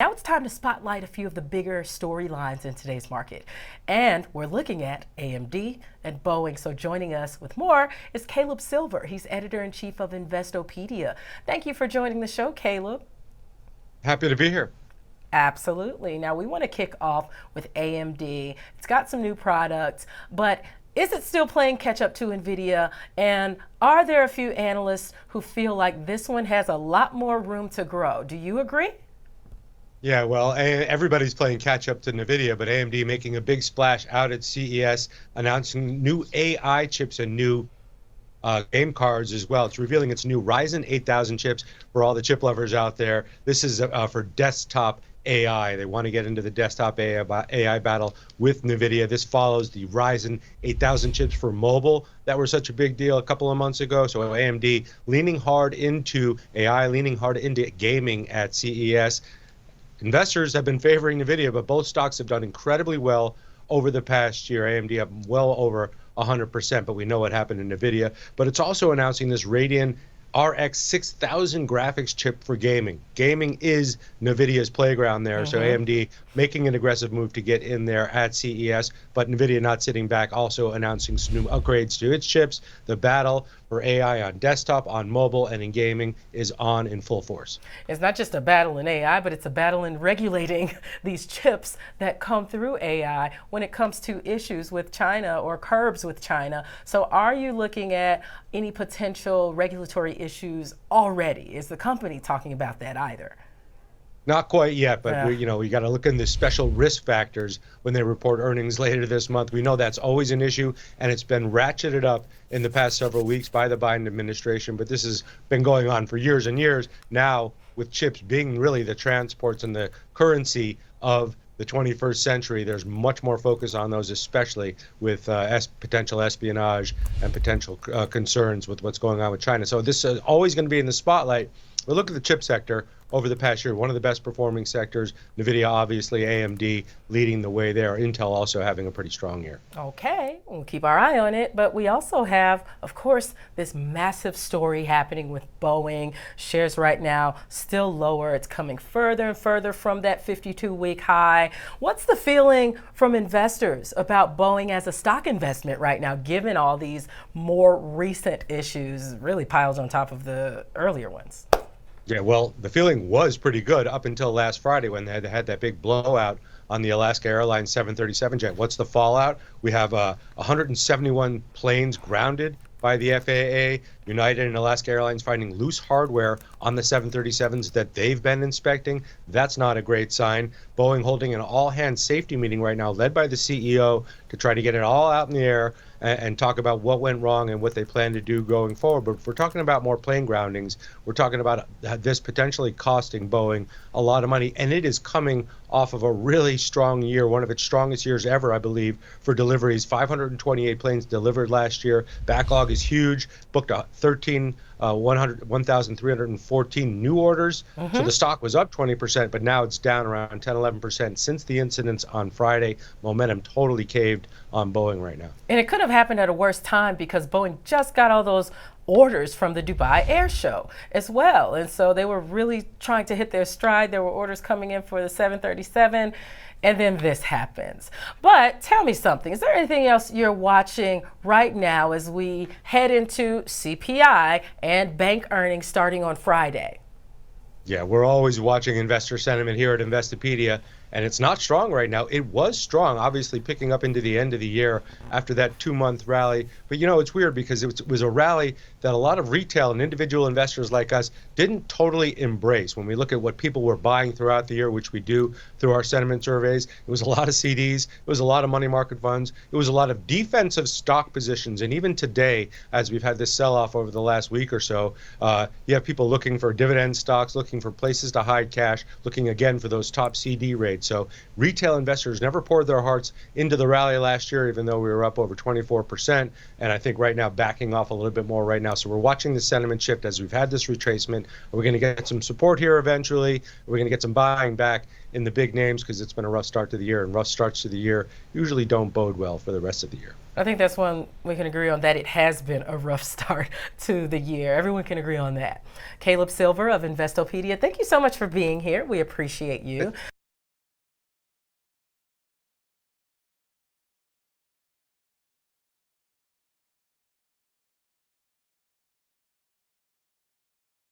Now it's time to spotlight a few of the bigger storylines in today's market. And we're looking at AMD and Boeing. So joining us with more is Caleb Silver. He's editor-in-chief of Investopedia. Thank you for joining the show, Caleb. Happy to be here. Absolutely. Now we want to kick off with AMD. It's got some new products, but is it still playing catch up to Nvidia? And are there a few analysts who feel like this one has a lot more room to grow? Do you agree? Yeah, well, everybody's playing catch up to Nvidia, but AMD making a big splash out at CES, announcing new AI chips and new game cards as well. It's revealing its new Ryzen 8000 chips for all the chip lovers out there. This is for desktop AI. They want to get into the desktop AI battle with Nvidia. This follows the Ryzen 8000 chips for mobile that were such a big deal a couple of months ago. So AMD leaning hard into AI, leaning hard into gaming at CES. Investors have been favoring Nvidia, but both stocks have done incredibly well over the past year. AMD up well over 100%, but we know what happened in Nvidia. But it's also announcing this Radeon RX 6000 graphics chip for gaming. Gaming is Nvidia's playground there, so AMD making an aggressive move to get in there at CES, but Nvidia not sitting back, also announcing some new upgrades to its chips. The battle for AI on desktop, on mobile, and in gaming is on in full force. It's not just a battle in AI, but it's a battle in regulating these chips that come through AI when it comes to issues with China or curbs with China. So are you looking at any potential regulatory issues already? Is the company talking about that either? Not quite yet, but we got to look in the special risk factors when they report earnings later this month. We know that's always an issue, and it's been ratcheted up in the past several weeks by the Biden administration. But this has been going on for years and years. Now, with chips being really the transports and the currency of the 21st century, there's much more focus on those, especially with potential espionage and potential concerns with what's going on with China. So this is always going to be in the spotlight. But look at the chip sector over the past year, one of the best performing sectors. Nvidia, obviously, AMD leading the way there. Intel also having a pretty strong year. Okay, we'll keep our eye on it. But we also have, of course, this massive story happening with Boeing. Shares right now still lower. It's coming further and further from that 52-week high. What's the feeling from investors about Boeing as a stock investment right now, given all these more recent issues, really piled on top of the earlier ones? Yeah, well, the feeling was pretty good up until last Friday when they had that big blowout on the Alaska Airlines 737 jet. What's the fallout? We have 171 planes grounded by the FAA. United and Alaska Airlines finding loose hardware on the 737s that they've been inspecting. That's not a great sign. Boeing holding an all-hands safety meeting right now, led by the CEO, to try to get it all out in the air and talk about what went wrong and what they plan to do going forward. But if we're talking about more plane groundings, we're talking about this potentially costing Boeing a lot of money. And it is coming off of a really strong year, one of its strongest years ever, I believe, for deliveries. 528 planes delivered last year. Backlog is huge. Booked 1,314 new orders. So the stock was up 20%, but now it's down around 10, 11% since the incidents on Friday. Momentum totally caved on Boeing right now. And it could have happened at a worse time because Boeing just got all those orders from the Dubai Air Show as well. And so they were really trying to hit their stride. There were orders coming in for the 737. And then this happens. But tell me something. Is there anything else you're watching right now as we head into CPI and bank earnings starting on Friday? Yeah, we're always watching investor sentiment here at Investopedia, and it's not strong right now. It was strong, obviously picking up into the end of the year after that 2-month rally. But it's weird because it was a rally that a lot of retail and individual investors like us didn't totally embrace. When we look at what people were buying throughout the year, which we do through our sentiment surveys, it was a lot of CDs, it was a lot of money market funds, it was a lot of defensive stock positions. And even today, as we've had this sell-off over the last week or so, you have people looking for dividend stocks, looking for places to hide cash, looking again for those top CD rates. So retail investors never poured their hearts into the rally last year, even though we were up over 24%. And I think right now backing off a little bit more right now. So we're watching the sentiment shift as we've had this retracement. Are we going to get some support here eventually? Are we going to get some buying back in the big names? Because it's been a rough start to the year, and rough starts to the year usually don't bode well for the rest of the year. I think that's one we can agree on, that it has been a rough start to the year. Everyone can agree on that. Caleb Silver of Investopedia, thank you so much for being here. We appreciate you.